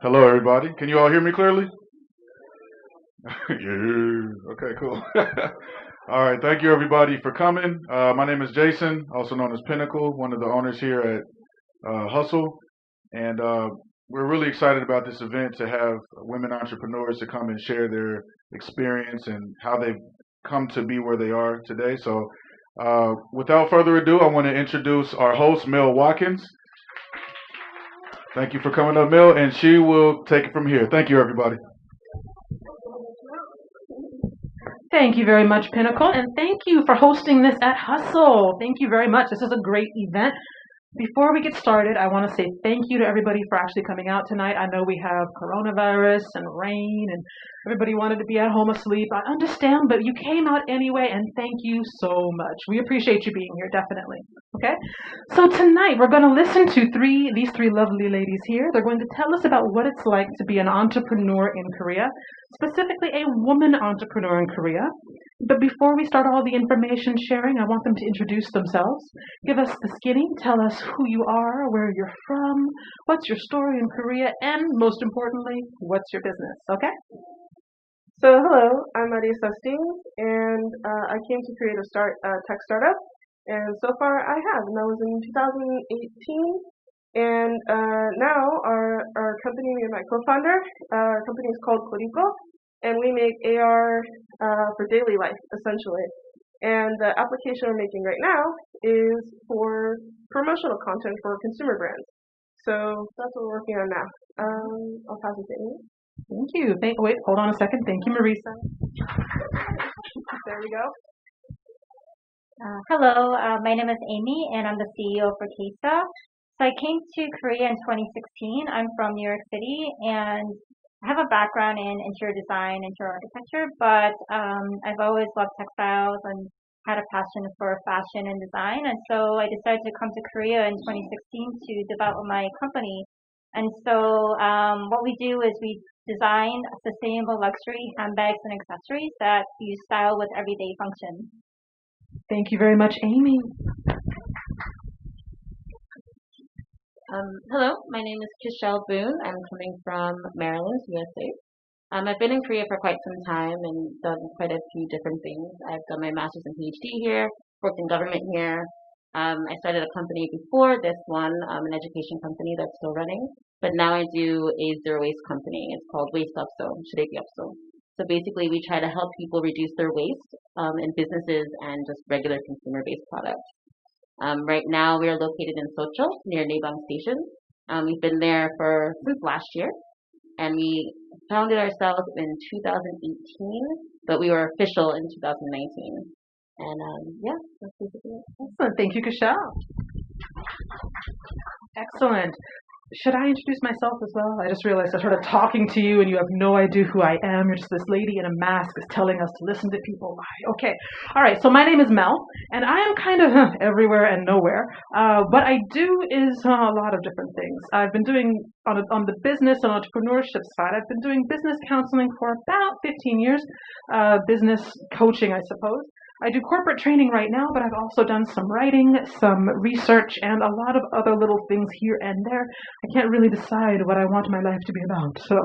Hello, everybody. Can you all hear me clearly? Yeah. Okay, cool. All right. Thank you, everybody, for coming. My name is Jason, also known as Pinnacle, one of the owners here at Hustle. And we're really excited about this event to have women entrepreneurs to come and share their experience and how they've come to be where they are today. So, without further ado, I want to introduce our host, Mel Watkins. Thank you for coming up, Mel, and she will take it from here. Thank you, everybody. Thank you very much, Pinnacle, and thank you for hosting this at Hustle. Thank you very much. This is a great event. Before we get started, I want to say thank you to everybody for actually coming out tonight. I know we have coronavirus and rain, and everybody wanted to be at home asleep. I understand, but you came out anyway, and thank you so much. We appreciate you being here, definitely. Okay? So tonight we're going to listen to these three lovely ladies here. They're going to tell us about what it's like to be an entrepreneur in Korea, specifically a woman entrepreneur in Korea. But before we start all the information sharing, I want them to introduce themselves. Give us the skinny, tell us who you are, where you're from, what's your story in Korea, and most importantly, what's your business, okay? So hello, I'm Maria Sustines, and I came to create a tech startup, and so far I have, and that was in 2018. And now our company, me and my co-founder, our company is called Koriko, and we make AR for daily life, essentially. And the application we're making right now is for promotional content for consumer brands. So that's what we're working on now. I'll pass it to Amy. Thank you. Wait, hold on a second. Thank you, Marisa. There we go. Hello, my name is Amy, and I'm the CEO for Kesa. So I came to Korea in 2016. I'm from New York City, and I have a background in interior design, interior architecture, but I've always loved textiles and had a passion for fashion and design. And so I decided to come to Korea in 2016 to develop my company. And so what we do is we design sustainable luxury handbags and accessories that you style with everyday function. Thank you very much, Amy. Hello, my name is Kishelle Boone. I'm coming from Maryland, USA. I've been in Korea for quite some time and done quite a few different things. I've done my master's and PhD here, worked in government here. I started a company before this one, an education company that's still running. But now I do a zero waste company. It's called Waste Upso, Shireki Upso. So basically, we try to help people reduce their waste in businesses and just regular consumer-based products. Right now, we are located in Socho, near Naebang Station. We've been there since last year, and we founded ourselves in 2018, but we were official in 2019. And yeah, that's basically it. Excellent. Thank you, Kishelle. Excellent. Should I introduce myself as well? I just realized I started talking to you and you have no idea who I am. You're just this lady in a mask is telling us to listen to people. Okay. All right. So my name is Mel, and I am kind of everywhere and nowhere. What I do is a lot of different things. I've been doing on the business and entrepreneurship side. I've been doing business counseling for about 15 years. Business coaching, I suppose. I do corporate training right now, but I've also done some writing, some research, and a lot of other little things here and there. I can't really decide what I want my life to be about. So,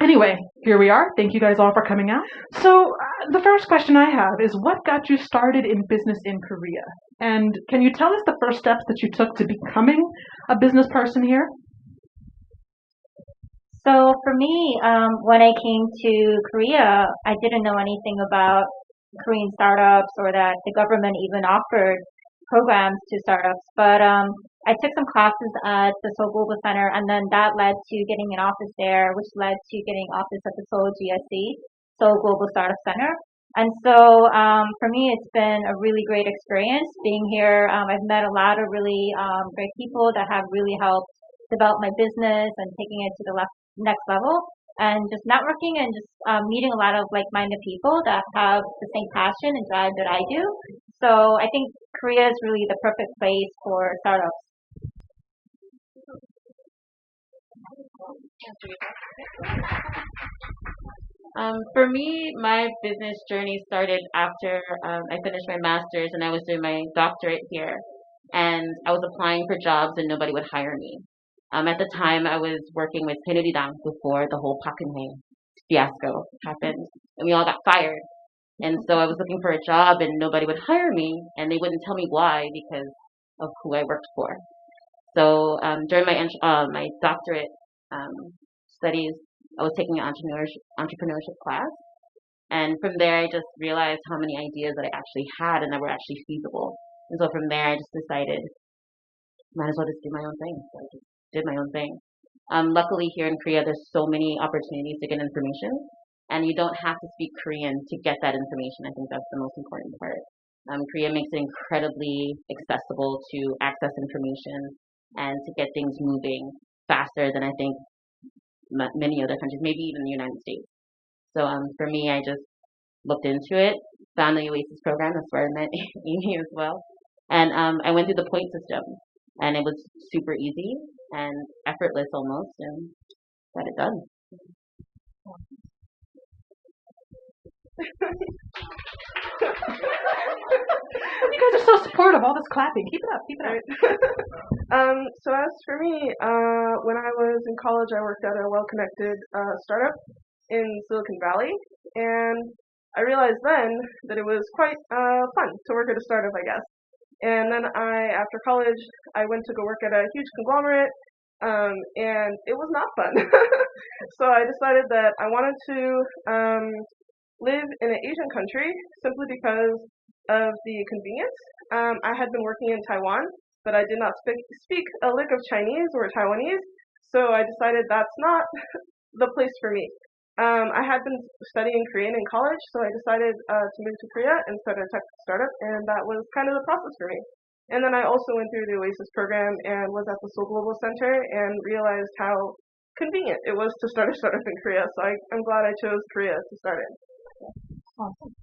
anyway, here we are. Thank you guys all for coming out. So, the first question I have is, what got you started in business in Korea? And can you tell us the first steps that you took to becoming a business person here? So for me, when I came to Korea, I didn't know anything about Korean startups or that the government even offered programs to startups. But I took some classes at the Seoul Global Center, and then that led to getting an office there, which led to getting office at the Seoul GSC, Seoul Global Startup Center. And so for me, it's been a really great experience being here. I've met a lot of really great people that have really helped develop my business and taking it to the next level. And just networking and just meeting a lot of like-minded people that have the same passion and drive that I do. So I think Korea is really the perfect place for startups. For me, my business journey started after I finished my master's and I was doing my doctorate here. And I was applying for jobs and nobody would hire me. At the time, I was working with Pinnacle before the whole Park Geun-hye fiasco happened, and we all got fired. And so I was looking for a job, and nobody would hire me, and they wouldn't tell me why because of who I worked for. So during my doctorate studies, I was taking an entrepreneurship class, and from there I just realized how many ideas that I actually had and that were actually feasible. And so from there I just decided, might as well just do my own thing. So I just did my own thing. Luckily here in Korea, there's so many opportunities to get information, and you don't have to speak Korean to get that information. I think that's the most important part. Korea makes it incredibly accessible to access information and to get things moving faster than I think many other countries, maybe even the United States. So for me, I just looked into it, found the Oasis program. That's where I met Amy as well, and I went through the point system, and it was super easy and effortless almost, and got it done. You guys are so supportive. All this clapping. Keep it up. Keep it up. So as for me, when I was in college, I worked at a well-connected startup in Silicon Valley, and I realized then that it was quite fun to work at a startup, I guess. And then after college, I went to go work at a huge conglomerate, and it was not fun. So I decided that I wanted to live in an Asian country simply because of the convenience. I had been working in Taiwan, but I did not speak a lick of Chinese or Taiwanese, so I decided that's not the place for me. I had been studying Korean in college, so I decided to move to Korea and start a tech startup, and that was kind of the process for me. And then I also went through the Oasis program and was at the Seoul Global Center and realized how convenient it was to start a startup in Korea, so I'm glad I chose Korea to start it. Awesome.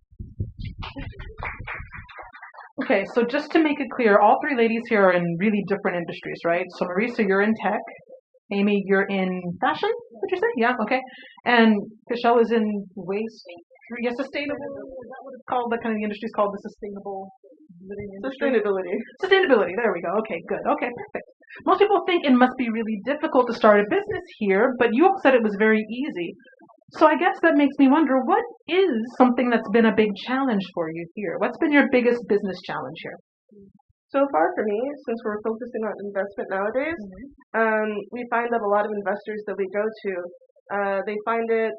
Okay, so just to make it clear, all three ladies here are in really different industries, right? So Marisa, you're in tech. Amy, you're in fashion, would you say? Yeah, okay. And Michelle is in waste. Yeah, sustainable. Is that what it's called? That kind of industry is called the sustainable living industry? Sustainability, there we go. Okay, good. Okay, perfect. Most people think it must be really difficult to start a business here, but you all said it was very easy. So I guess that makes me wonder, what is something that's been a big challenge for you here? What's been your biggest business challenge here? So far for me, since we're focusing on investment nowadays, we find that a lot of investors that we go to, they find it,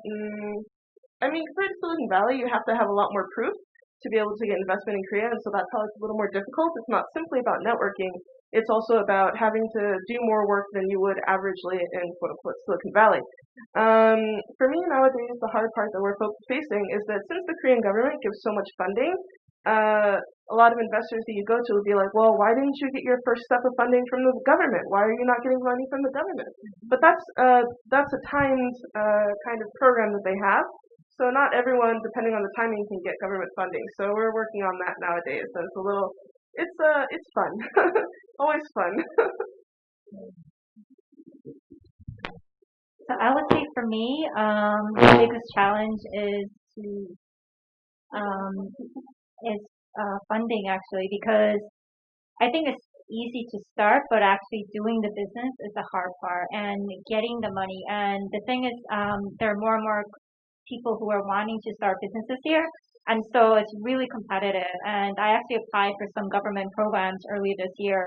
compared to Silicon Valley, you have to have a lot more proof to be able to get investment in Korea, and so that's how it's a little more difficult. It's not simply about networking, it's also about having to do more work than you would averagely in quote-unquote Silicon Valley. For me nowadays, the hard part that we're facing is that since the Korean government gives so much funding, a lot of investors that you go to will be like, well, why didn't you get your first step of funding from the government? Why are you not getting money from the government? But that's a timed kind of program that they have. So not everyone, depending on the timing, can get government funding. So we're working on that nowadays. So it's fun, always fun. So I would say for me, the biggest challenge is funding actually, because I think it's easy to start, but actually doing the business is the hard part and getting the money. And the thing is, there are more and more people who are wanting to start businesses here. And so it's really competitive. And I actually applied for some government programs early this year,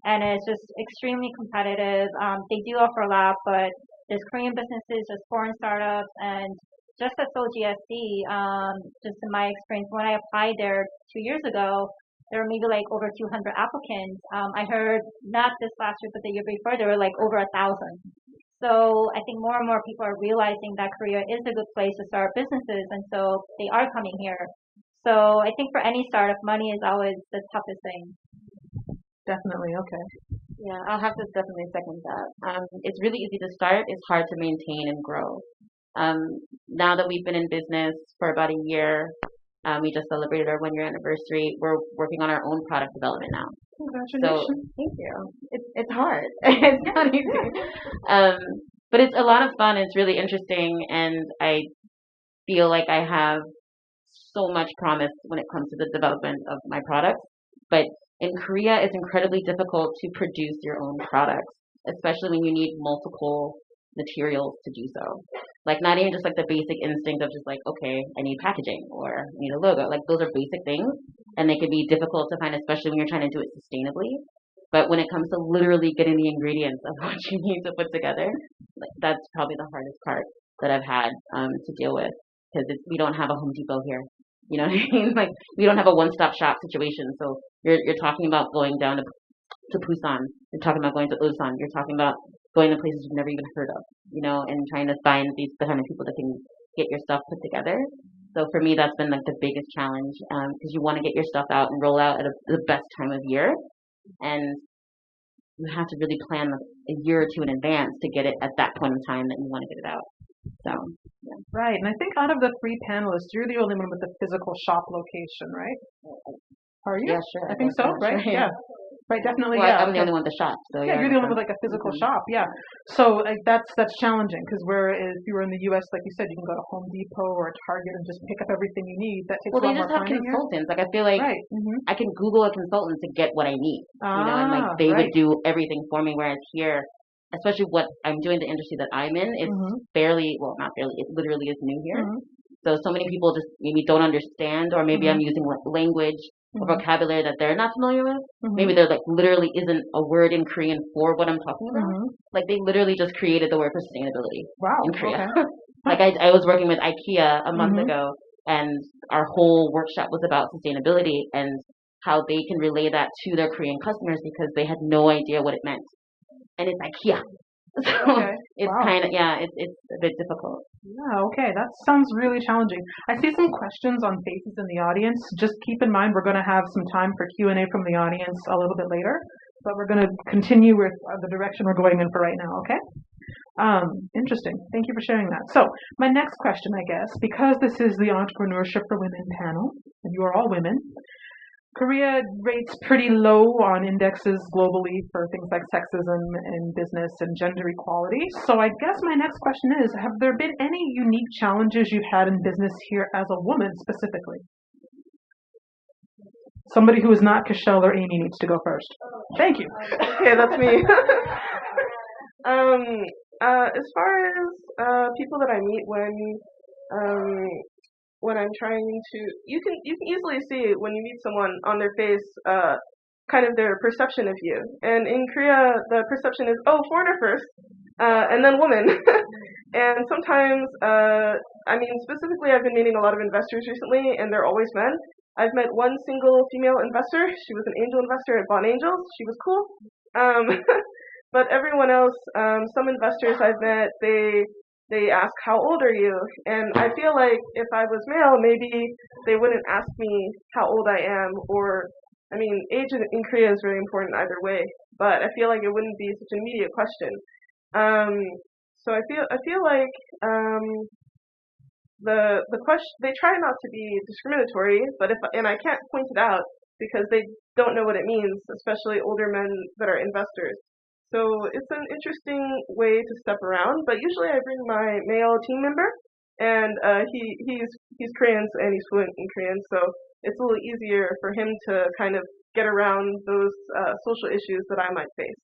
and it's just extremely competitive. They do offer a lot, but there's Korean businesses, there's foreign startups, and just at Seoul GSC, just in my experience, when I applied there 2 years ago, there were maybe like over 200 applicants. I heard not this last year, but the year before, there were like over 1,000. So I think more and more people are realizing that Korea is a good place to start businesses, and so they are coming here. So I think for any startup, money is always the toughest thing. Definitely, okay. Yeah, I'll have to definitely second that. It's really easy to start. It's hard to maintain and grow. Now that we've been in business for about a year, we just celebrated our 1-year anniversary. We're working on our own product development now. Congratulations. So, thank you. It's hard. It's not easy. But it's a lot of fun. It's really interesting, and I feel like I have so much promise when it comes to the development of my products. But in Korea, it's incredibly difficult to produce your own products. especially when you need multiple materials to do so. Like not even just like the basic instinct of just like, okay, I need packaging or I need a logo. Like those are basic things and they can be difficult to find, especially when you're trying to do it sustainably. But when it comes to literally getting the ingredients of what you need to put together, like, that's probably the hardest part that I've had to deal with because we don't have a Home Depot here. You know what I mean? Like we don't have a one-stop shop situation. So you're talking about going down to Busan. You're talking about going to Ulsan. You're talking about going to places you've never even heard of, you know, and trying to find the kind of people that can get your stuff put together. So for me, that's been like the biggest challenge because you want to get your stuff out and roll out at the best time of year, and you have to really plan a year or two in advance to get it at that point in time that you want to get it out. So yeah. Right, and I think out of the 3 panelists, you're the only one with the physical shop location, right? Are you? Yeah, sure. I think so, right? Sure, yeah. Right, definitely. Well, yeah. I'm the only one with the shop, so Yeah, you're the only one with like a physical shop. Yeah, so like, that's challenging because if you were in the U.S., like you said, you can go to Home Depot or Target and just pick up everything you need. That takes Well, a they lot just more have planning here. consultants. Like I feel like Right. Mm-hmm. I can Google a consultant to get what I need, you know, and like they would do everything for me. Whereas here, especially what I'm doing, the industry that I'm in is fairly, well, not fairly, it literally is new here. So many people just maybe don't understand, or maybe I'm using language or vocabulary that they're not familiar with. Maybe there like literally isn't a word in Korean for what I'm talking about. Like they literally just created the word for sustainability in Korea. Okay. Like I was working with IKEA a month ago, and our whole workshop was about sustainability and how they can relay that to their Korean customers because they had no idea what it meant. And it's IKEA. So it's kind of, it's a bit difficult. Yeah, okay, that sounds really challenging. I see some questions on faces in the audience. Just keep in mind we're going to have some time for Q&A from the audience a little bit later, but we're going to continue with the direction we're going in for right now, okay? Interesting. Thank you for sharing that. So my next question, I guess, because this is the Entrepreneurship for Women panel, and you are all women, Korea rates pretty low on indexes globally for things like sexism in business and gender equality. So I guess my next question is, have there been any unique challenges you've had in business here as a woman specifically? Somebody who is not Kashel or Amy needs to go first. Thank you. Okay, that's me. As far as people that I meet when I'm trying to, you can easily see when you meet someone on their face, kind of their perception of you. And in Korea, the perception is, oh, foreigner first, and then woman. And sometimes, specifically, I've been meeting a lot of investors recently, and they're always men. I've met one single female investor. She was an angel investor at Bond Angels. She was cool. But everyone else, some investors I've met, they ask, how old are you? And I feel like if I was male, maybe they wouldn't ask me how old I am, or, age in Korea is very important either way, but I feel like it wouldn't be such an immediate question. So I feel like the question, they try not to be discriminatory, but and I can't point it out because they don't know what it means, especially older men that are investors. So it's an interesting way to step around, but usually I bring my male team member, and he's Korean and he's fluent in Korean, so it's a little easier for him to kind of get around those social issues that I might face.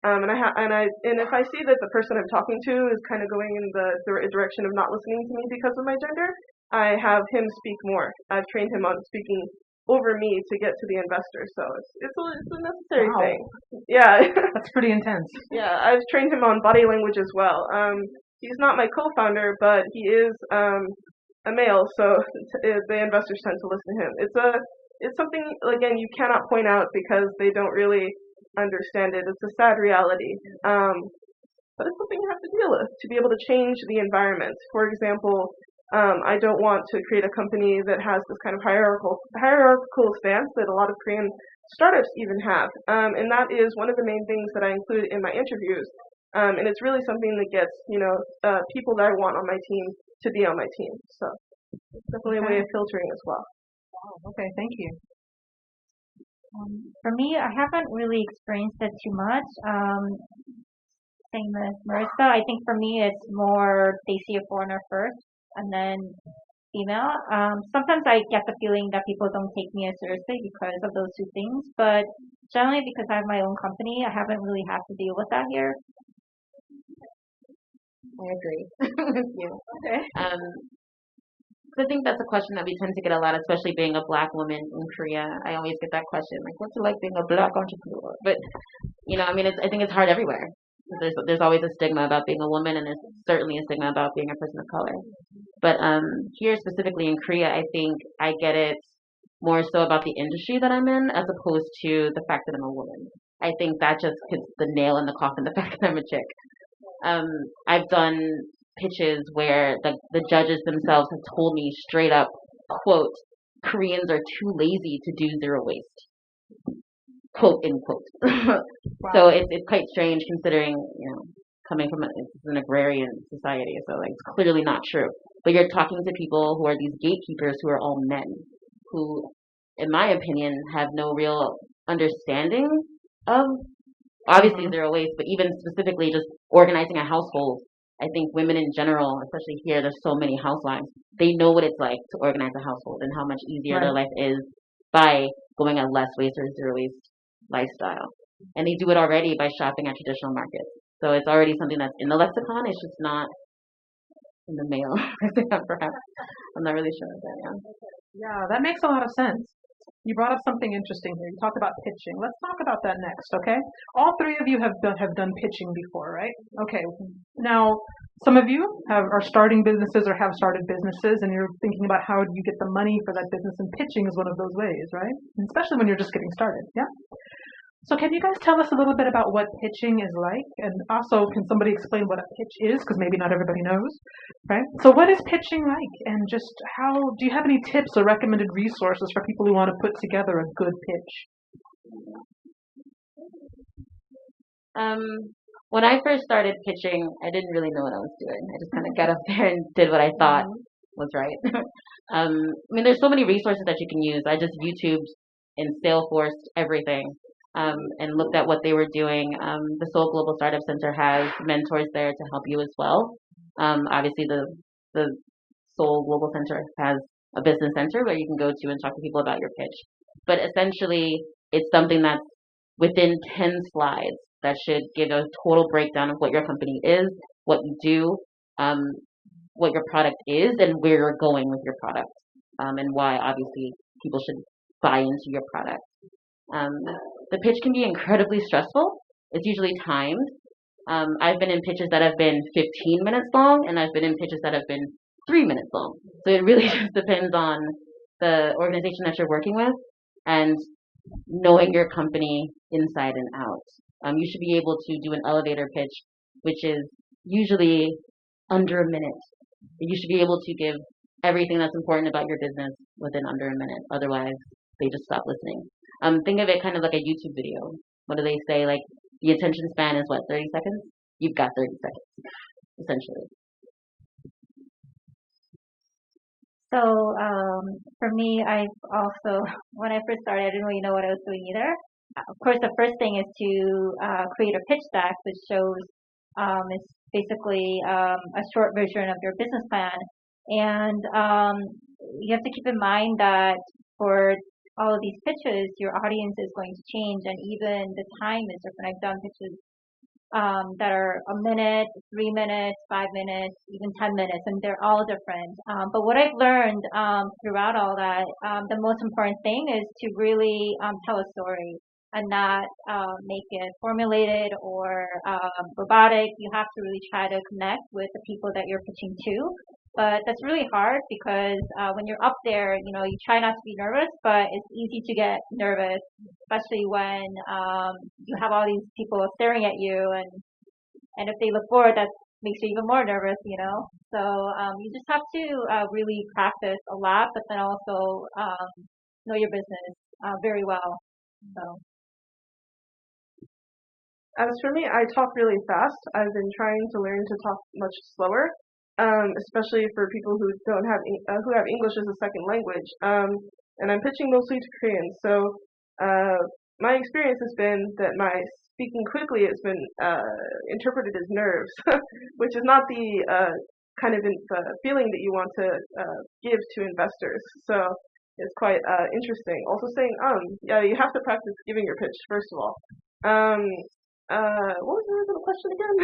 And if I see that the person I'm talking to is kind of going in the direction of not listening to me because of my gender, I have him speak more. I've trained him on speaking over me to get to the investor, so it's a necessary thing. Yeah. That's pretty intense. Yeah, I've trained him on body language as well. He's not my co-founder, but he is a male, so the investors tend to listen to him. It's something, again, you cannot point out because they don't really understand it. It's a sad reality. But it's something you have to deal with to be able to change the environment. For example, I don't want to create a company that has this kind of hierarchical stance that a lot of Korean startups even have. And that is one of the main things that I include in my interviews. And it's really something that gets, people that I want on my team to be on my team. So it's definitely a way of filtering as well. Wow. Okay, thank you. For me, I haven't really experienced it too much. Same as Marissa. I think for me, it's more they see a foreigner first, and then female. Sometimes I get the feeling that people don't take me as seriously because of those two things, but generally because I have my own company, I haven't really had to deal with that here. I agree with you. Okay. I think that's a question that we tend to get a lot, especially being a black woman in Korea. I always get that question, like, what's it like being a black entrepreneur? But, I mean, I think it's hard everywhere. There's always a stigma about being a woman, and there's certainly a stigma about being a person of color. But here specifically in Korea, I think I get it more so about the industry that I'm in as opposed to the fact that I'm a woman. I think that just hits the nail in the coffin, the fact that I'm a chick. I've done pitches where the judges themselves have told me straight up, quote, Koreans are too lazy to do zero waste, quote, end quote. Wow. So it's quite strange considering, coming from it's an agrarian society, so like, it's clearly not true. But you're talking to people who are these gatekeepers who are all men, who, in my opinion, have no real understanding of obviously zero waste, but even specifically just organizing a household. I think women in general, especially here, there's so many housewives. They know what it's like to organize a household and how much easier their life is by going a less waste or zero waste lifestyle. And they do it already by shopping at traditional markets. So it's already something that's in the lexicon. It's just not in the mail. Perhaps. I'm not really sure of that. Yeah. Yeah, that makes a lot of sense. You brought up something interesting here. You talked about pitching. Let's talk about that next, okay? All three of you have done pitching before, right? Okay. Now, some of you are starting businesses or have started businesses, and you're thinking about how do you get the money for that business, and pitching is one of those ways, right? And especially when you're just getting started, yeah? So can you guys tell us a little bit about what pitching is like? And also, can somebody explain what a pitch is? Because maybe not everybody knows, right? So what is pitching like? And just do you have any tips or recommended resources for people who want to put together a good pitch? When I first started pitching, I didn't really know what I was doing. I just kind of got up there and did what I thought was right. I mean, there's so many resources that you can use. I just YouTubed and Salesforce everything. And looked at what they were doing. The Seoul Global Center has mentors there to help you as well. Obviously, the Seoul Global Center has a business center where you can go to and talk to people about your pitch. But essentially, it's something that's within 10 slides that should give a total breakdown of what your company is, what you do, what your product is, and where you're going with your product, and why, obviously, people should buy into your product. The pitch can be incredibly stressful. It's usually timed. I've been in pitches that have been 15 minutes long, and I've been in pitches that have been 3 minutes long. So it really just depends on the organization that you're working with and knowing your company inside and out. You should be able to do an elevator pitch, which is usually under a minute. You should be able to give everything that's important about your business within under a minute. Otherwise, they just stop listening. Think of it kind of like a YouTube video. What do they say? Like, the attention span is what, 30 seconds? You've got 30 seconds, essentially. So, for me, when I first started, I didn't really know what I was doing either. Of course, the first thing is to create a pitch deck, which shows, it's basically a short version of your business plan. And you have to keep in mind that for all of these pitches, your audience is going to change, and even the time is different. I've done pitches that are a minute, 3 minutes, 5 minutes, even 10 minutes, and they're all different. But what I've learned throughout all that, the most important thing is to really tell a story and not make it formulated or robotic. You have to really try to connect with the people that you're pitching to. But that's really hard because when you're up there, you try not to be nervous, but it's easy to get nervous, especially when you have all these people staring at you, and if they look forward, that makes you even more nervous, So you just have to really practice a lot, but then also know your business very well. So. As for me, I talk really fast. I've been trying to learn to talk much slower. Especially for people who don't have who have English as a second language. And I'm pitching mostly to Koreans. So my experience has been that my speaking quickly has been interpreted as nerves, which is not the kind of feeling that you want to give to investors. So it's quite interesting. Also saying, yeah, you have to practice giving your pitch, first of all. What was the original question again?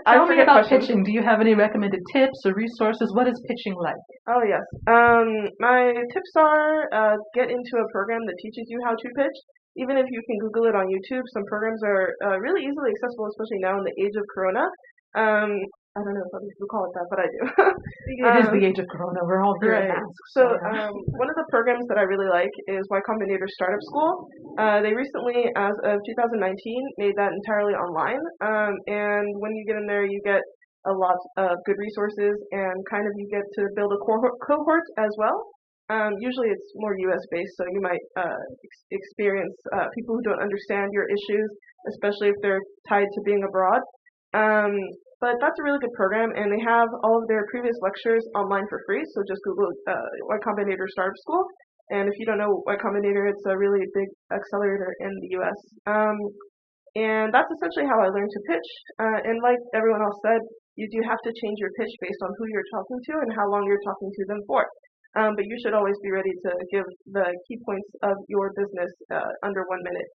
Tell me about pitching. Do you have any recommended tips or resources? What is pitching like? Oh, yes. My tips are get into a program that teaches you how to pitch. Even if you can Google it on YouTube, some programs are really easily accessible, especially now in the age of Corona. I don't know if other people call it that, but I do. It is the age of Corona. We're all here in masks. So one of the programs that I really like is Y Combinator Startup School. They recently, as of 2019, made that entirely online. And when you get in there, you get a lot of good resources, and kind of you get to build a cohort as well. Usually it's more US based, so you might experience people who don't understand your issues, especially if they're tied to being abroad. But that's a really good program, and they have all of their previous lectures online for free, so just Google Y Combinator Startup School. And if you don't know Y Combinator, it's a really big accelerator in the US. And that's essentially how I learned to pitch. And like everyone else said, you do have to change your pitch based on who you're talking to and how long you're talking to them for. But you should always be ready to give the key points of your business under 1 minute.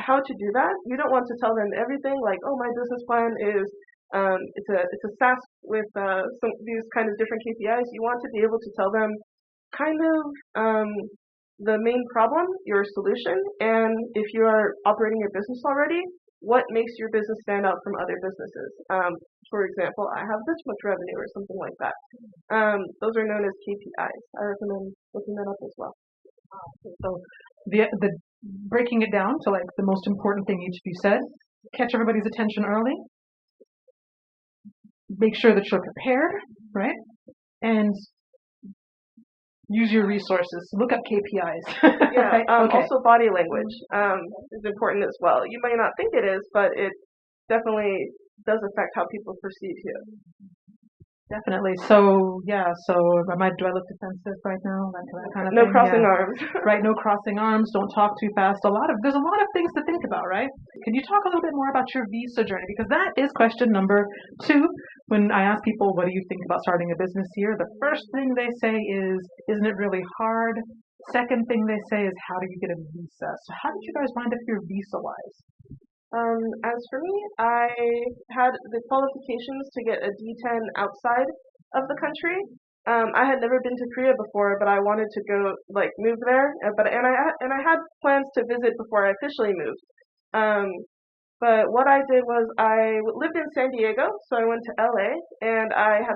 How to do that? You don't want to tell them everything like, oh, my business plan is it's a SaaS with some these kind of different KPIs. You want to be able to tell them kind of the main problem, your solution, and if you are operating your business already, what makes your business stand out from other businesses. For example, I have this much revenue or something like that. Those are known as KPIs. I recommend looking that up as well. So the breaking it down to like the most important thing each of you said, catch everybody's attention early, make sure that you're prepared, right? And use your resources. Look up KPIs. Yeah, right? Okay. Also body language is important as well. You might not think it is, but it definitely does affect how people perceive you. Definitely. So yeah. So do I look defensive right now? That kind of no thing? crossing arms. Right. No crossing arms. Don't talk too fast. There's a lot of things to think about, right? Can you talk a little bit more about your visa journey? Because that is question number 2. When I ask people, what do you think about starting a business here? The first thing they say is, isn't it really hard? Second thing they say is, how do you get a visa? So how did you guys wind up here visa-wise? As for me, I had the qualifications to get a D10 outside of the country. I had never been to Korea before, but I wanted to go move there. And I had plans to visit before I officially moved. But what I did was I lived in San Diego, so I went to LA, and I had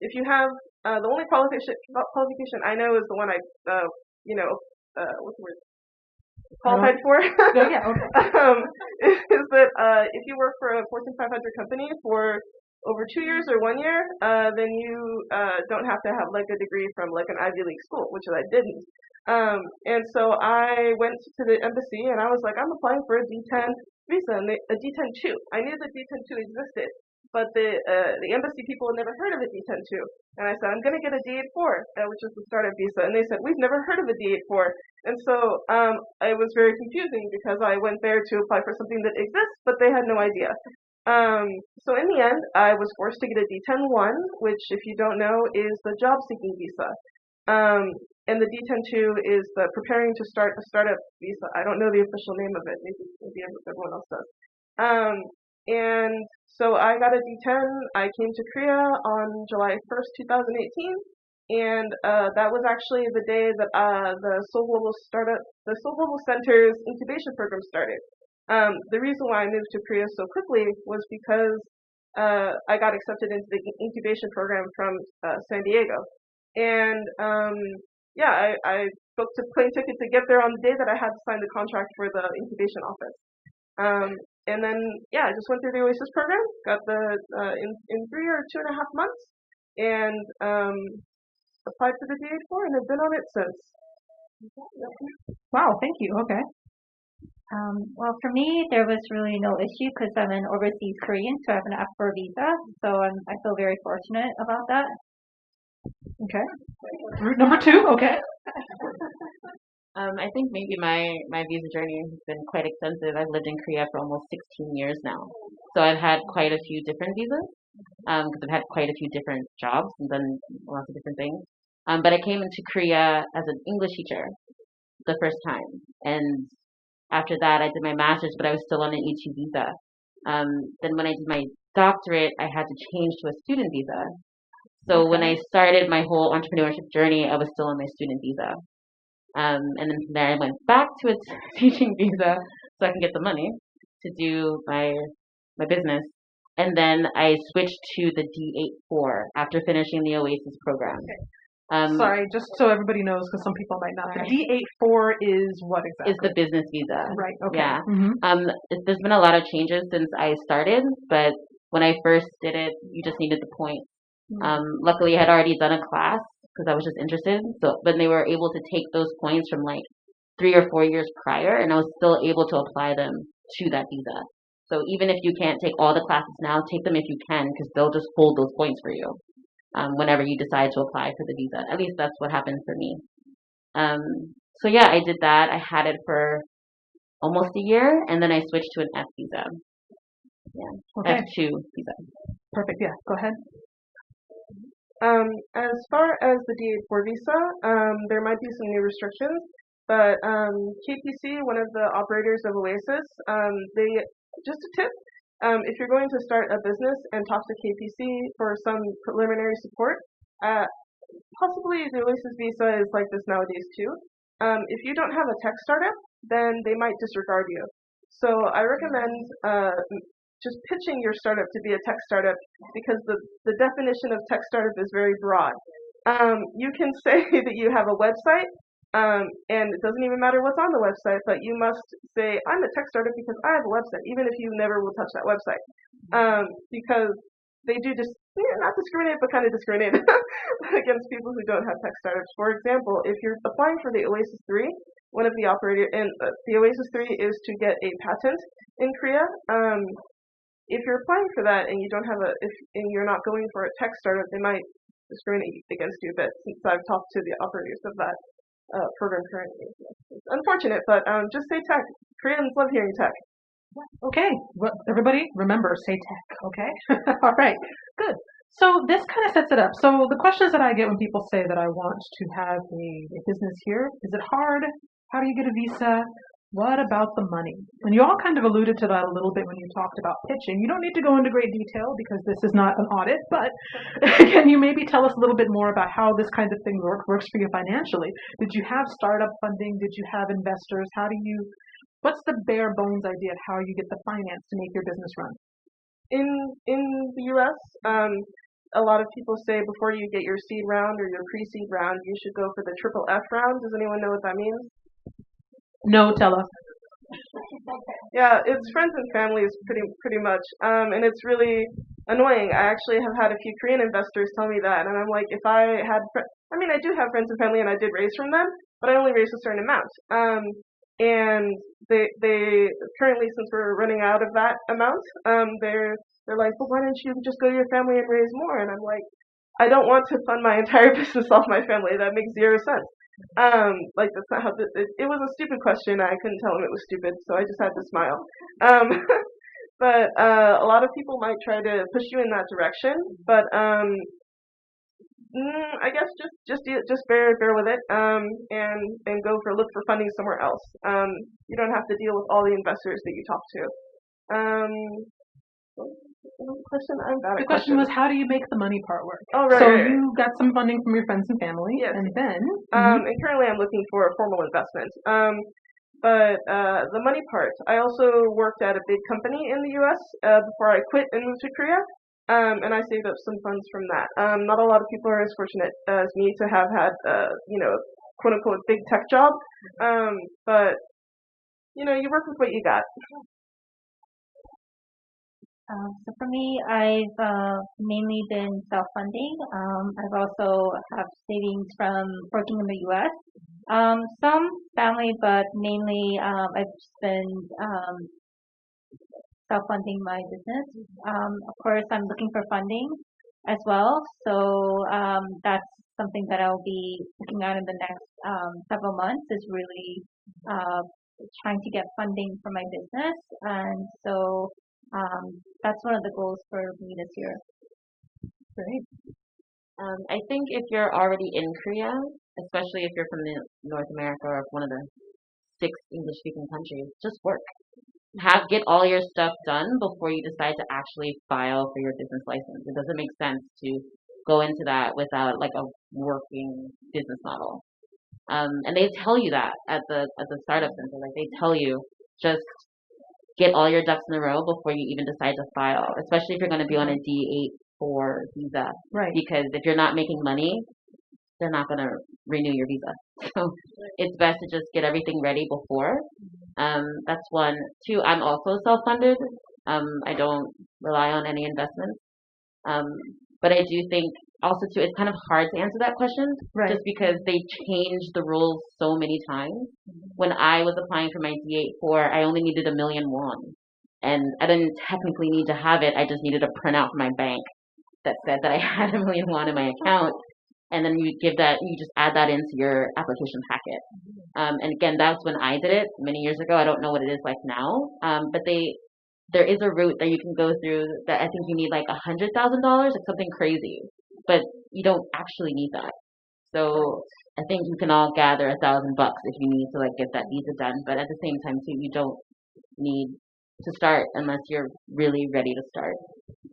if you have the only qualification I know is the one what's the word? Qualified for Yeah, okay. is that if you work for a Fortune 500 company for over 2 years or 1 year, then you don't have to have a degree from an Ivy League school, which I didn't. And so I went to the embassy and I was like, I'm applying for a D10 visa, and a D10-2. I knew the D10-2 existed, but the embassy people had never heard of a D10-2. And I said, I'm going to get a D8-4, which is the startup visa. And they said, we've never heard of a D8-4. And so it was very confusing because I went there to apply for something that exists, but they had no idea. So in the end, I was forced to get a D10-1, which, if you don't know, is the job-seeking visa. And the D10-2 is the preparing to start a startup visa. I don't know the official name of it. Maybe everyone else does. And so I got a D10. I came to Korea on July 1st, 2018. And that was actually the day that the Seoul Global Center's incubation program started. The reason why I moved to Korea so quickly was because I got accepted into the incubation program from San Diego. And I booked a plane ticket to get there on the day that I had to sign the contract for the incubation office. And then, I just went through the Oasis program, got the in 3 or 2.5 months, and applied for the D8-4, and have been on it since. Wow, thank you. Okay. Well, for me, there was really no issue because I'm an overseas Korean, so I have an F4 visa. So I feel very fortunate about that. Okay. Route number 2. Okay. I think maybe my visa journey has been quite extensive. I've lived in Korea for almost 16 years now. So I've had quite a few different visas. because I've had quite a few different jobs and done lots of different things. But I came into Korea as an English teacher the first time, and after that, I did my master's, but I was still on an E2 visa. Then when I did my doctorate, I had to change to a student visa. So when Okay. I started my whole entrepreneurship journey, I was still on my student visa. And then from there, I went back to a teaching visa so I can get the money to do my business. And then I switched to the D84 after finishing the Oasis program. Sorry, just so everybody knows, because some people might not. The D84 is what exactly? Is the business visa. Right. Okay. Yeah. Mm-hmm. There's been a lot of changes since I started, but when I first did it, you just needed the points. Luckily, I had already done a class because I was just interested. So, but they were able to take those points from like 3 or 4 years prior, and I was still able to apply them to that visa. So even if you can't take all the classes now, take them if you can, because they'll just hold those points for you whenever you decide to apply for the visa. At least that's what happened for me. So yeah, I did that. I had it for almost a year, and then I switched to an F visa. Yeah, Okay. F2 visa. Perfect. Yeah. Go ahead. As far as the D84 visa, there might be some new restrictions, but KPC, one of the operators of Oasis, they just a tip. If you're going to start a business and talk to KPC for some preliminary support, possibly the Oasis visa is like this nowadays too. If you don't have a tech startup, then they might disregard you. So I recommend just pitching your startup to be a tech startup, because the definition of tech startup is very broad. You can say that you have a website, and it doesn't even matter what's on the website, but you must say, I'm a tech startup because I have a website, even if you never will touch that website. Because they do just, not discriminate, but kind of discriminate against people who don't have tech startups. For example, if you're applying for the Oasis 3, one of the operator, and the Oasis 3 is to get a patent in Korea. If you're applying for that and you don't have and you're not going for a tech startup, they might discriminate against you a bit, since I've talked to the operators of that program currently. It's unfortunate, but just say tech. Koreans love hearing tech. Okay. Well, everybody, remember, say tech. Okay. All right. Good. So this kind of sets it up. So the questions that I get when people say that I want to have a business here: is it hard? How do you get a visa? What about the money? And you all kind of alluded to that a little bit when you talked about pitching. You don't need to go into great detail because this is not an audit, but can you maybe tell us a little bit more about how this kind of thing works for you financially? Did you have startup funding? Did you have investors? What's the bare bones idea of how you get the finance to make your business run? In the US, a lot of people say before you get your seed round or your pre-seed round, you should go for the triple F round. Does anyone know what that means? No, tell us. Yeah, it's friends and families pretty much. And it's really annoying. I actually have had a few Korean investors tell me that, and I'm like, if I had, I do have friends and family, and I did raise from them, but I only raised a certain amount. And they currently, since we're running out of that amount, they're like, well, why don't you just go to your family and raise more? And I'm like, I don't want to fund my entire business off my family. That makes zero sense. Like that's not how it was a stupid question. I couldn't tell him it was stupid, so I just had to smile. But a lot of people might try to push you in that direction, but I guess just bear with it, and look for funding somewhere else. You don't have to deal with all the investors that you talk to. Question? I'm bad at The question was, how do you make the money part work? Oh, right. So right. you got some funding from your friends and family, Yes. and then And currently I'm looking for a formal investment. But the money part, I also worked at a big company in the U.S. Before I quit and moved to Korea, and I saved up some funds from that. Not a lot of people are as fortunate as me to have had, quote unquote, big tech job. But you work with what you got. So for me, I've mainly been self-funding. I've also have savings from working in the U.S. Some family, but mainly I've just been self-funding my business. Of course, I'm looking for funding as well. So that's something that I'll be looking at in the next several months, is really trying to get funding for my business. And so That's one of the goals for me this year. Great. I think if you're already in Korea, especially if you're from North America or one of the six English-speaking countries, just work. Get all your stuff done before you decide to actually file for your business license. It doesn't make sense to go into that without like a working business model. And they tell you that at the startup center, like they tell you just get all your ducks in a row before you even decide to file, especially if you're going to be on a D8 visa. Right. Because if you're not making money, they're not going to renew your visa. So it's best to just get everything ready before. That's one. Two, I'm also self-funded. I don't rely on any investments. Um, but I do think also too, it's kind of hard to answer that question Right. just because they changed the rules so many times. When I was applying for my D8-4, I only needed 1,000,000 won. And I didn't technically need to have it. I just needed a printout from my bank that said that I had 1,000,000 won in my account. And then you just add that into your application packet. And again, that's when I did it many years ago. I don't know what it is like now. But there is a route that you can go through that I think you need like $100,000, like something crazy, but you don't actually need that. So I think you can all gather $1,000 if you need to like get that visa done. But at the same time too, you don't need to start unless you're really ready to start.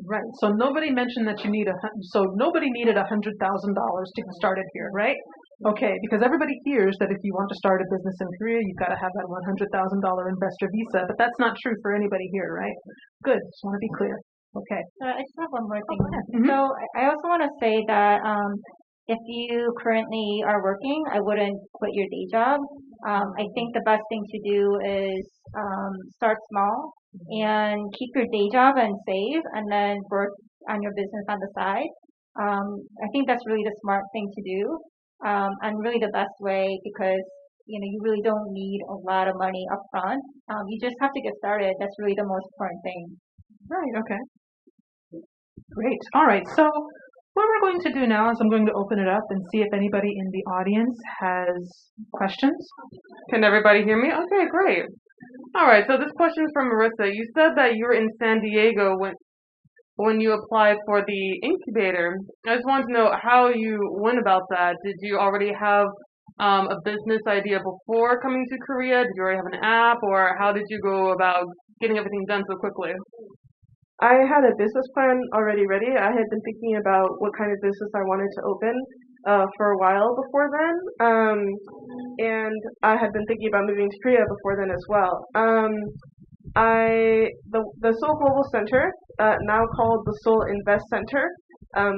Right. So nobody mentioned that you need so nobody needed $100,000 to get started here, right? Okay, because everybody hears that if you want to start a business in Korea, you've got to have that $100,000 investor visa, but that's not true for anybody here, right? Good. Just want to be clear. Okay. I just have one more thing. Go ahead. Mhm. So I also want to say that if you currently are working, I wouldn't quit your day job. I think the best thing to do is start small and keep your day job and save, and then work on your business on the side. I think that's really the smart thing to do, and really the best way because you really don't need a lot of money up front. You just have to get started. That's really the most important thing. Right. Okay. Great. All right. So what we're going to do now is I'm going to open it up and see if anybody in the audience has questions. Can everybody hear me? Okay, great. All right, so this question is from Marissa. You said that you were in San Diego when you applied for the incubator. I just wanted to know how you went about that. Did you already have a business idea before coming to Korea? Did you already have an app, or how did you go about getting everything done so quickly? I had a business plan already ready. I had been thinking about what kind of business I wanted to open for a while before then. And I had been thinking about moving to Korea before then as well. The Seoul Global Center, now called the Seoul Invest Center,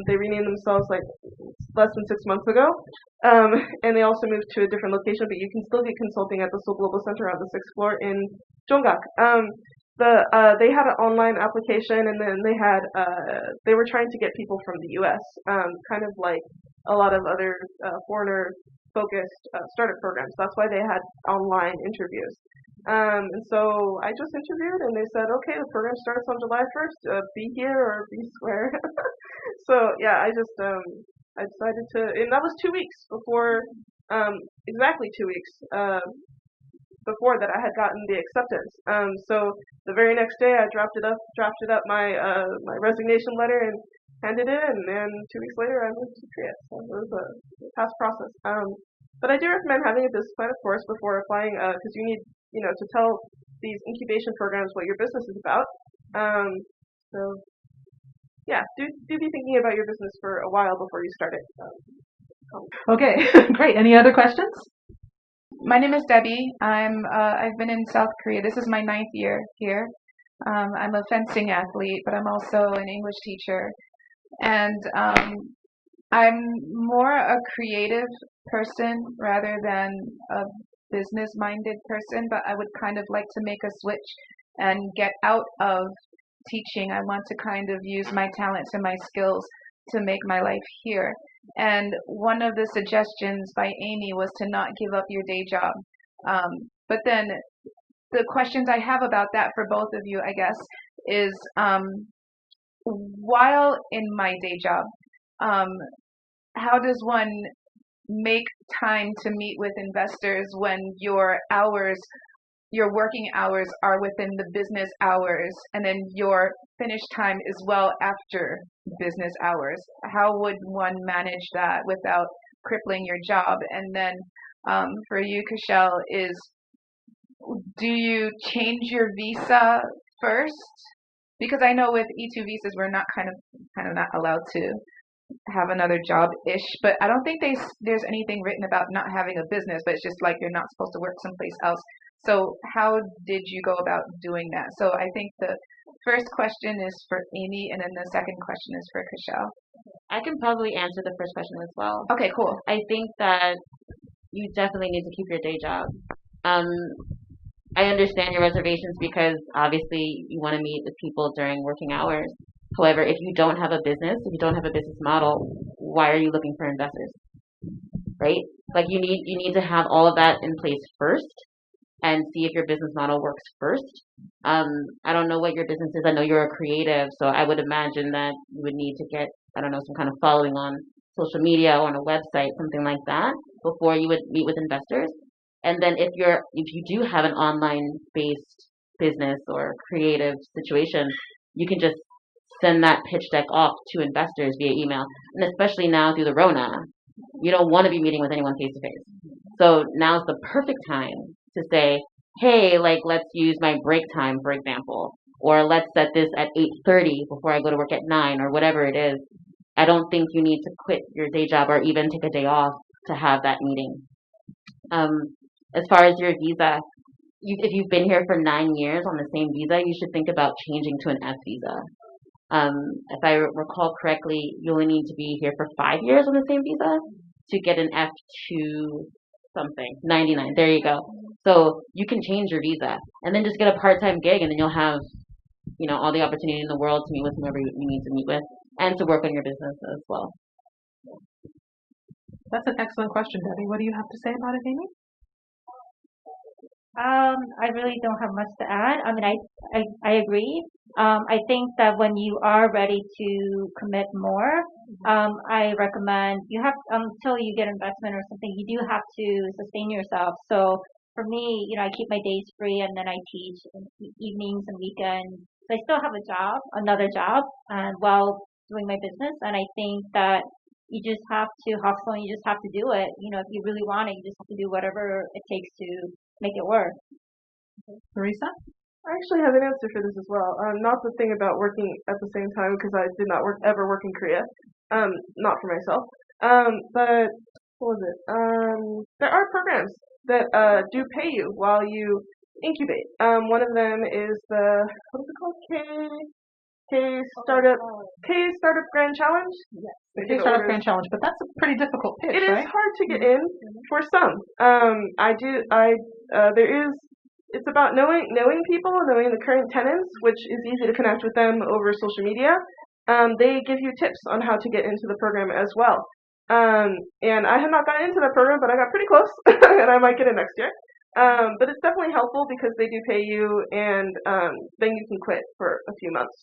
they renamed themselves like less than 6 months ago. And they also moved to a different location, but you can still get consulting at the Seoul Global Center on the 6th floor in Jonggak. They had an online application, and then they were trying to get people from the U.S., kind of like a lot of other foreigner-focused startup programs. That's why they had online interviews. And so I just interviewed, and they said, okay, the program starts on July 1st. Be here or be square. So yeah, I decided to, and that was 2 weeks before, exactly 2 weeks. Before that I had gotten the acceptance. So the very next day I drafted up my resignation letter and handed it in, and then 2 weeks later I moved to Korea. So it was a fast process. But I do recommend having a business plan, of course, before applying, because you need, to tell these incubation programs what your business is about. So yeah, do be thinking about your business for a while before you start it. Okay, great. Any other questions? My name is Debbie. I've been in South Korea. This is my 9th year here. I'm a fencing athlete, but I'm also an English teacher. And I'm more a creative person rather than a business-minded person, but I would kind of like to make a switch and get out of teaching. I want to kind of use my talents and my skills to make my life here. And one of the suggestions by Amy was to not give up your day job. But then the questions I have about that for both of you, I guess, is while in my day job, how does one make time to meet with investors when your hours your working hours are within the business hours, and then your finish time is well after business hours. How would one manage that without crippling your job? And then for you, Cashel, do you change your visa first? Because I know with E2 visas, we're not kind of not allowed to have another job-ish, but I don't think there's anything written about not having a business, but it's just like you're not supposed to work someplace else. So how did you go about doing that? So I think the first question is for Amy, and then the second question is for Cashel. I can probably answer the first question as well. Okay, cool. I think that you definitely need to keep your day job. I understand your reservations because obviously you want to meet with people during working hours. However, if you don't have a business, if you don't have a business model, why are you looking for investors? Right? Like you need to have all of that in place first and see if your business model works first. I don't know what your business is. I know you're a creative, so I would imagine that you would need to get, I don't know, some kind of following on social media or on a website, something like that, before you would meet with investors. And then if you do have an online based business or creative situation, you can just send that pitch deck off to investors via email. And especially now through the Rona, you don't want to be meeting with anyone face to face. So now's the perfect time to say, hey, like let's use my break time, for example, or let's set this at 8:30 before I go to work at 9 or whatever it is. I don't think you need to quit your day job or even take a day off to have that meeting. As far as your visa, if you've been here for 9 years on the same visa, you should think about changing to an F visa. If I recall correctly, you only need to be here for 5 years on the same visa to get an F2 something, 99. There you go. So you can change your visa and then just get a part-time gig, and then you'll have, all the opportunity in the world to meet with whomever you need to meet with and to work on your business as well. That's an excellent question, Debbie. What do you have to say about it, Amy? I really don't have much to add. I mean, I agree. I think that when you are ready to commit more, I recommend you have until you get investment or something, you do have to sustain yourself. So for me, I keep my days free, and then I teach in evenings and weekends. So I still have another job, and while doing my business. And I think that you just have to hustle and you just have to do it. If you really want it, you just have to do whatever it takes to make it work. Marisa? I actually have an answer for this as well. Not the thing about working at the same time, because I did not ever work in Korea. Not for myself. But what was it? There are programs that do pay you while you incubate. One of them is what is it called? K Startup Grand Challenge. Yes, the K Startup Grand Challenge, but that's a pretty difficult pitch, It right? is hard to get in for some. It's about knowing people, knowing the current tenants, which is easy to connect with them over social media. They give you tips on how to get into the program as well. And I had not gotten into the program, but I got pretty close, and I might get it next year. But it's definitely helpful because they do pay you, and then you can quit for a few months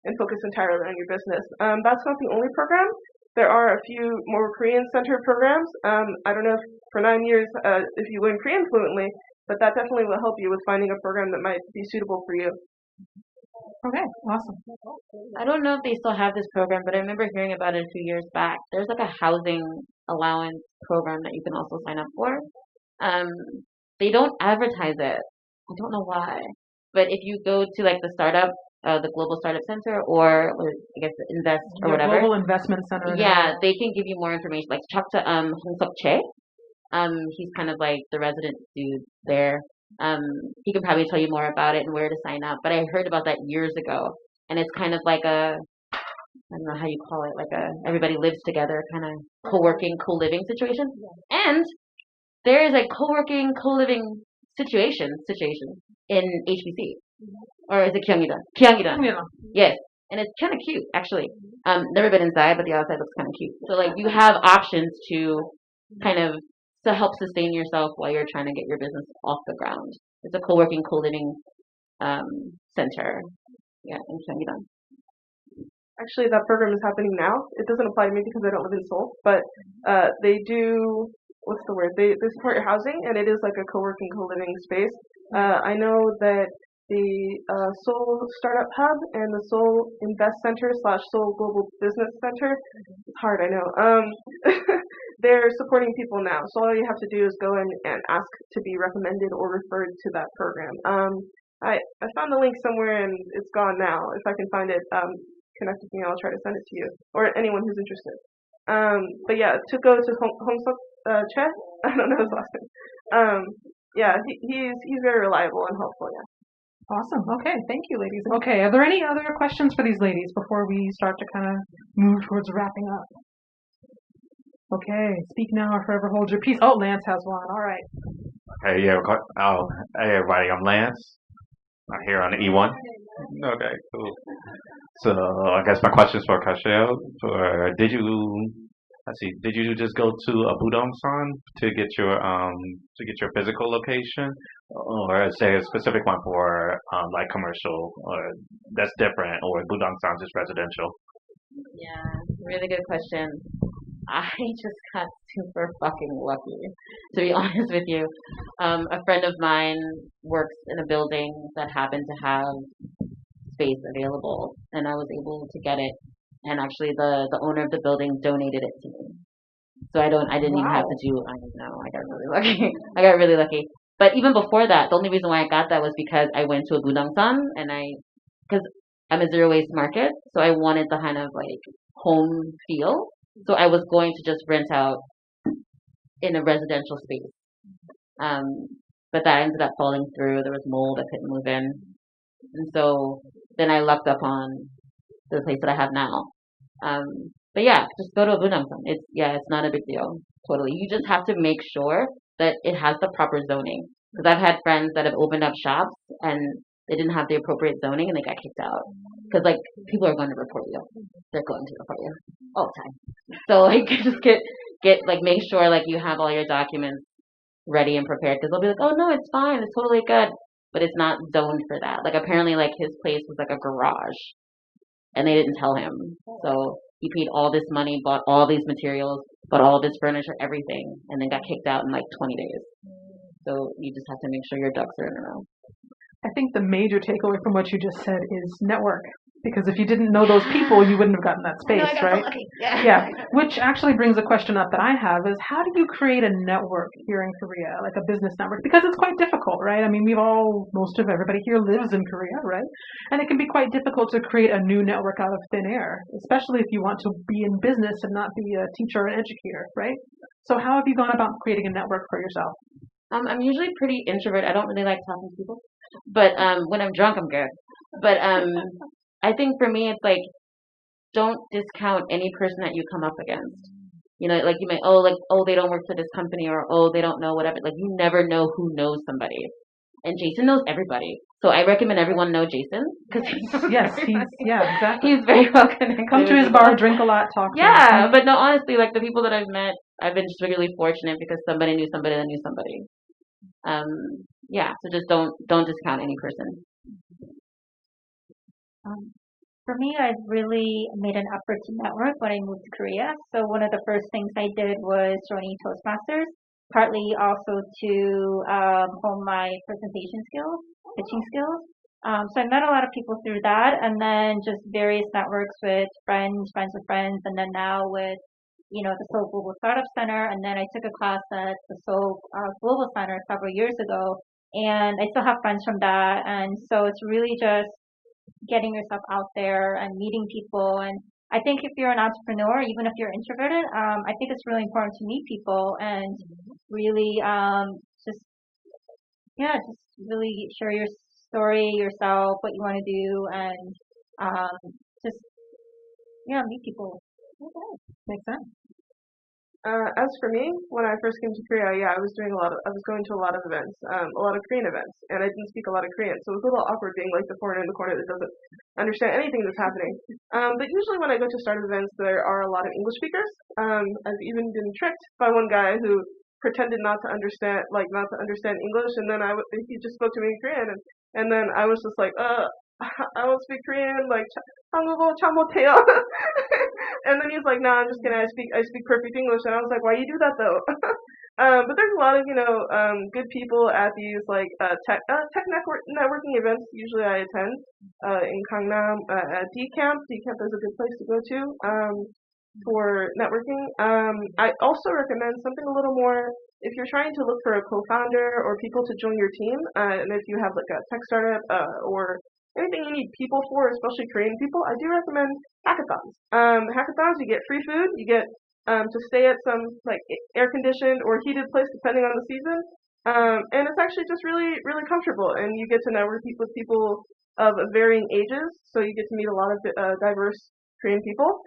and focus entirely on your business. That's not the only program. There are a few more Korean-centered programs. I don't know if for 9 years if you learn Korean fluently, but that definitely will help you with finding a program that might be suitable for you. Okay, awesome. I don't know if they still have this program, but I remember hearing about it a few years back. There's like a housing allowance program that you can also sign up for. They don't advertise it. I don't know why. But if you go to like the Global Startup Center, or I guess Invest or whatever. Global Investment Center. Yeah, they can give you more information. Like talk to Hong Suk Che. He's kind of like the resident dude there. He can probably tell you more about it and where to sign up. But I heard about that years ago, and it's kind of like I don't know how you call it, like everybody lives together kind of co-working, co-living situation. And there is a co-working, co-living situation in HBC. Or is it Gyeonggi-dong? Gyeonggi-dong. Yes. And it's kind of cute, actually. Never been inside, but the outside looks kind of cute. So, like, you have options to kind of to help sustain yourself while you're trying to get your business off the ground. It's a co-working, co-living center. Yeah, in Gyeonggi-dong. Actually, that program is happening now. It doesn't apply to me because I don't live in Seoul, but they do what's the word? They support your housing, and it is like a co-working, co-living space. I know that the Seoul Startup Hub and the Seoul Invest Center / Seoul Global Business Center, it's hard, I know. They're supporting people now, so all you have to do is go in and ask to be recommended or referred to that program. I found the link somewhere and it's gone now. If I can find it, connect with me. I'll try to send it to you or anyone who's interested. But yeah, to go to Hong Che, I don't know his last name. Yeah, he's very reliable and helpful. Yeah. Awesome. Okay, thank you, ladies. Okay, are there any other questions for these ladies before we start to kind of move towards wrapping up? Okay, speak now or forever hold your peace. Oh, Lance has one. All right. Hey, yeah. Hey, everybody. I'm Lance. I'm here on E1. Okay, cool. So I guess my question is for Kashel. Did you just go to a Budong-san to get your physical location, or say a specific one for like commercial, or that's different, or Budong-san is residential? Yeah, really good question. I just got super fucking lucky, to be honest with you. A friend of mine works in a building that happened to have space available, and I was able to get it. And actually, the owner of the building donated it to me, so I didn't even have to do. I don't know. I got really lucky. I got really lucky. But even before that, the only reason why I got that was because I went to a Budangsan, and because I'm a zero waste market, so I wanted the kind of like home feel. So I was going to just rent out in a residential space. But that ended up falling through. There was mold. I couldn't move in. And so then I lucked up on the place that I have now. But yeah, just go to a Budangsan. It's not a big deal. Totally. You just have to make sure that it has the proper zoning. Because I've had friends that have opened up shops and they didn't have the appropriate zoning and they got kicked out. Because like people are going to report you. They're going to report you all the time. So like just get like make sure like you have all your documents ready and prepared, because they'll be like, oh no, it's fine, it's totally good, but it's not zoned for that. Like apparently like his place was like a garage, and they didn't tell him. So he paid all this money, bought all these materials, bought all this furniture, everything, and then got kicked out in like 20 days. So you just have to make sure your ducks are in a row. I think the major takeaway from what you just said is network. Because if you didn't know those people, you wouldn't have gotten that space, right? Yeah. Which actually brings a question up that I have is, how do you create a network here in Korea, like a business network? Because it's quite difficult, right? I mean, most of everybody here lives in Korea, right? And it can be quite difficult to create a new network out of thin air, especially if you want to be in business and not be a teacher or an educator, right? So how have you gone about creating a network for yourself? I'm usually pretty introvert. I don't really like talking to people. But when I'm drunk, I'm good. But I think for me, it's like, don't discount any person that you come up against. You know, like you might, they don't work for this company, or, they don't know whatever. Like you never know who knows somebody. And Jason knows everybody. So I recommend everyone know Jason. Exactly. He's very well connected. Come to his bar, drink a lot, talk to him. Yeah, but no, honestly, like the people that I've met, I've been just really fortunate because somebody knew somebody that knew somebody. So just don't discount any person. For me, I've really made an effort to network when I moved to Korea. So one of the first things I did was joining Toastmasters, partly also to hone my presentation skills, pitching skills. So I met a lot of people through that, and then just various networks with friends of friends, and then now with the Seoul Global Startup Center, and then I took a class at the Seoul Global Center several years ago, and I still have friends from that, and so it's really just getting yourself out there and meeting people. And I think if you're an entrepreneur, even if you're introverted, I think it's really important to meet people and really just really share your story, yourself, what you want to do, and meet people. Okay. Makes sense. As for me, when I first came to Korea, I was going to a lot of events, a lot of Korean events, and I didn't speak a lot of Korean, so it was a little awkward being like the foreigner in the corner that doesn't understand anything that's happening. But usually when I go to startup events, there are a lot of English speakers. I've even been tricked by one guy who pretended not to understand English, and then he just spoke to me in Korean, and then I was just like, I don't speak Korean, like 한국어 참 못해요. And then he's like, no, I'm just kidding. I speak perfect English. And I was like, why you do that though? But there's a lot of good people at these like networking events. Usually I attend in Gangnam at D Camp. D Camp is a good place to go to for networking. I also recommend something a little more if you're trying to look for a co-founder or people to join your team, and if you have like a tech startup or anything you need people for, especially Korean people, I do recommend hackathons. Hackathons, you get free food, you get to stay at some like air conditioned or heated place depending on the season, and it's actually just really really comfortable, and you get to network with people of varying ages, so you get to meet a lot of diverse Korean people.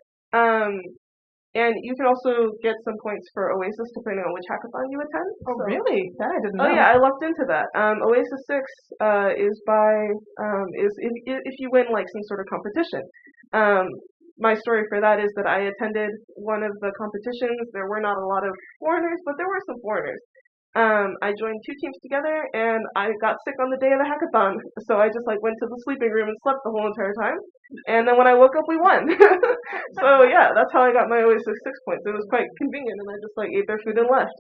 And you can also get some points for Oasis depending on which hackathon you attend. Oh, So, really? That I didn't know. oh yeah, I looked into that. Oasis 6 is if you win like some sort of competition. My story for that is that I attended one of the competitions. There were not a lot of foreigners, but there were some foreigners. I joined two teams together, and I got sick on the day of the hackathon. So I just like went to the sleeping room and slept the whole entire time. And then when I woke up, we won. So yeah, that's how I got my Oasis 6 points. It was quite convenient, and I just like ate their food and left.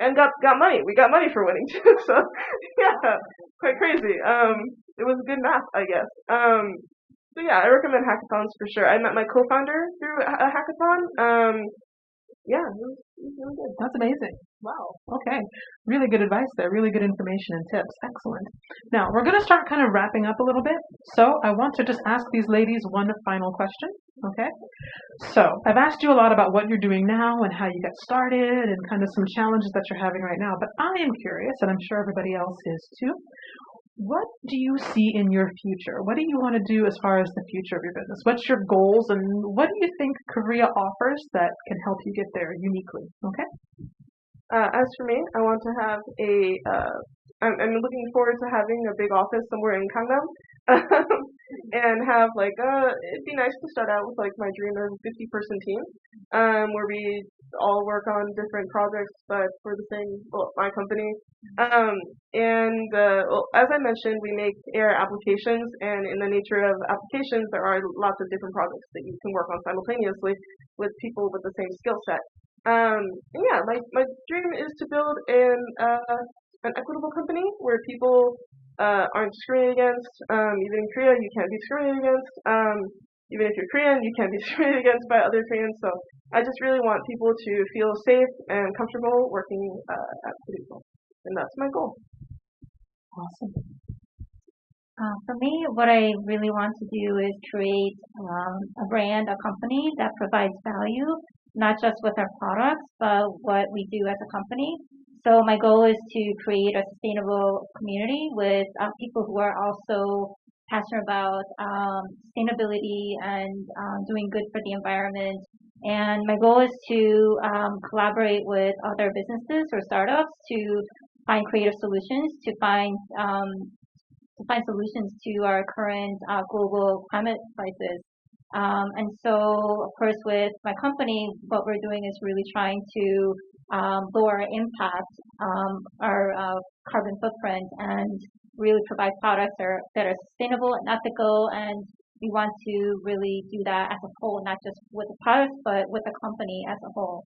And got money. We got money for winning too. So yeah, quite crazy. It was good math, I guess. So yeah, I recommend hackathons for sure. I met my co-founder through a hackathon. Yeah, it was really good. That's amazing. Wow. Okay. Really good advice there. Really good information and tips. Excellent. Now, we're going to start kind of wrapping up a little bit. So I want to just ask these ladies one final question. Okay. So I've asked you a lot about what you're doing now and how you got started and kind of some challenges that you're having right now. But I am curious, and I'm sure everybody else is too. What do you see in your future? What do you want to do as far as the future of your business? What's your goals, and what do you think Korea offers that can help you get there uniquely? Okay. As for me, I want to have I'm looking forward to having a big office somewhere in Gangnam, and have like it'd be nice to start out with like my dream of a 50-person team, where we all work on different projects, but for the same my company. As I mentioned, we make AI applications, and in the nature of applications, there are lots of different projects that you can work on simultaneously with people with the same skill set. Yeah, my dream is to build an equitable company where people aren't discriminated against. Even in Korea, you can't be discriminated against. Even if you're Korean, you can't be discriminated against by other Koreans. So I just really want people to feel safe and comfortable working at Pinnacle, and that's my goal. Awesome. For me, what I really want to do is create a brand, a company that provides value, not just with our products, but what we do as a company. So my goal is to create a sustainable community with people who are also passionate about sustainability and doing good for the environment. And my goal is to collaborate with other businesses or startups to find creative solutions, to find solutions to our current global climate crisis. And so, of course, with my company, what we're doing is really trying to lower our impact, our carbon footprint, and really provide products that are sustainable and ethical. And we want to really do that as a whole, not just with the products, but with the company as a whole.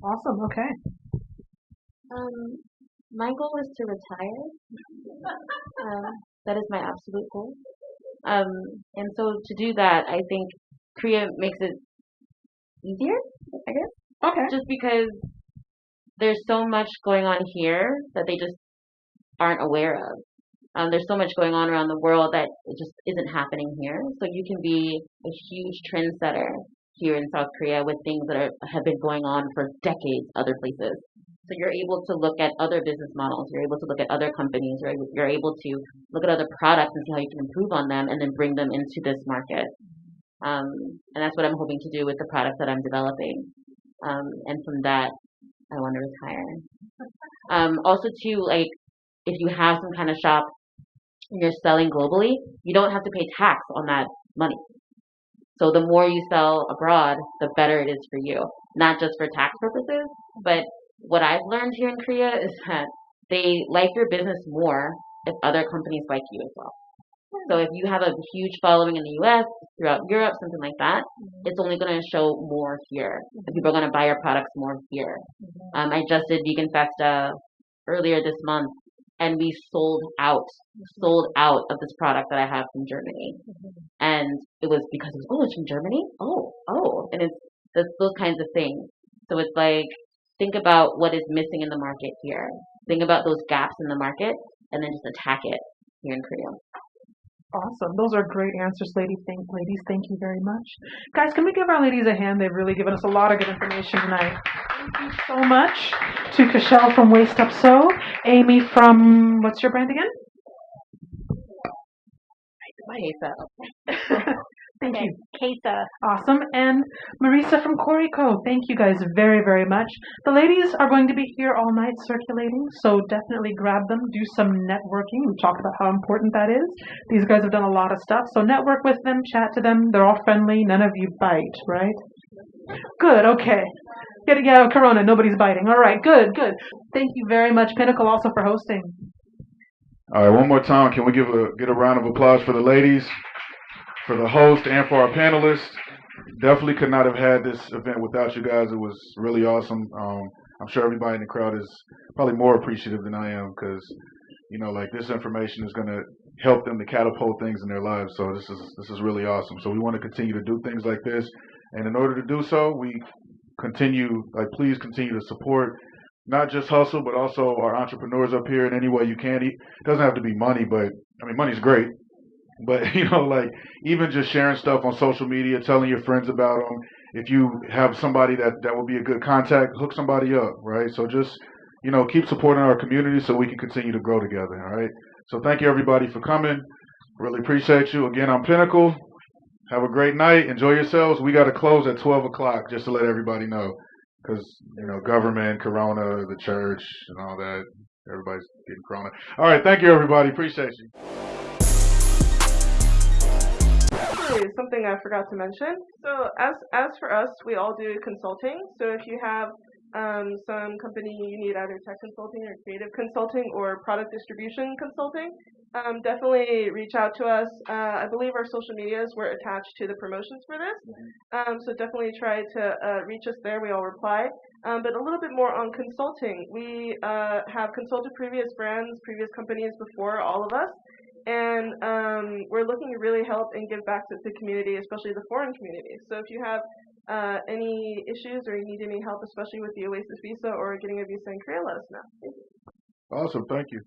Awesome. Okay. My goal is to retire. That is my absolute goal. And so to do that, I think Korea makes it easier, I guess. Okay. Just because there's so much going on here that they just aren't aware of. There's so much going on around the world that it just isn't happening here. So you can be a huge trendsetter here in South Korea with things that have been going on for decades other places. So you're able to look at other business models, you're able to look at other companies, you're able to look at other products and see how you can improve on them and then bring them into this market. And that's what I'm hoping to do with the products that I'm developing. And from that, I want to retire. Also too, like, if you have some kind of shop and you're selling globally, you don't have to pay tax on that money. So the more you sell abroad, the better it is for you. Not just for tax purposes, but what I've learned here in Korea is that they like your business more if other companies like you as well. So if you have a huge following in the US, throughout Europe, something like that, it's only going to show more here. And people are going to buy your products more here. I just did Vegan Festa earlier this month, and we sold out of this product that I have from Germany. And it was because it was, oh, it's from Germany? Oh. And it's those kinds of things. So it's like, think about what is missing in the market here. Think about those gaps in the market, and then just attack it here in Korea. Awesome. Those are great answers, ladies. Thank you very much. Guys, can we give our ladies a hand? They've really given us a lot of good information tonight. Thank you so much to Cashel from Waist Up Sew, Amy from, what's your brand again? Thank you. Kesa. Awesome. And Marisa from Corico. Thank you guys very, very much. The ladies are going to be here all night circulating, so definitely grab them. Do some networking. We've talked about how important that is. These guys have done a lot of stuff, so network with them, chat to them. They're all friendly. None of you bite, right? Good. Okay. Getting out of Corona. Nobody's biting. All right. Good. Thank you very much, Pinnacle, also for hosting. All right, one more time. Can we get a round of applause for the ladies, for the host, and for our panelists? Definitely could not have had this event without you guys. It was really awesome. I'm sure everybody in the crowd is probably more appreciative than I am because, like this information is going to help them to catapult things in their lives. So this is really awesome. So we want to continue to do things like this. And in order to do so, please continue to support not just Hustle, but also our entrepreneurs up here in any way you can. It doesn't have to be money, but money's great. But, even just sharing stuff on social media, telling your friends about them. If you have somebody that will be a good contact, hook somebody up, right? So just, keep supporting our community so we can continue to grow together, all right? So thank you, everybody, for coming. Really appreciate you. Again, I'm Pinnacle. Have a great night. Enjoy yourselves. We got to close at 12 o'clock just to let everybody know. Because, government, Corona, the church, and all that. Everybody's getting Corona. All right. Thank you, everybody. Appreciate you. Something I forgot to mention. So as for us, we all do consulting. So if you have some company you need either tech consulting or creative consulting or product distribution consulting, definitely reach out to us. I believe our social medias were attached to the promotions for this. So definitely try to reach us there. We all reply. But a little bit more on consulting. We have consulted previous brands, previous companies before, all of us. And we're looking to really help and give back to the community, especially the foreign community. So if you have any issues or you need any help, especially with the Oasis visa or getting a visa in Korea, let us know. Thank you. Awesome. Thank you.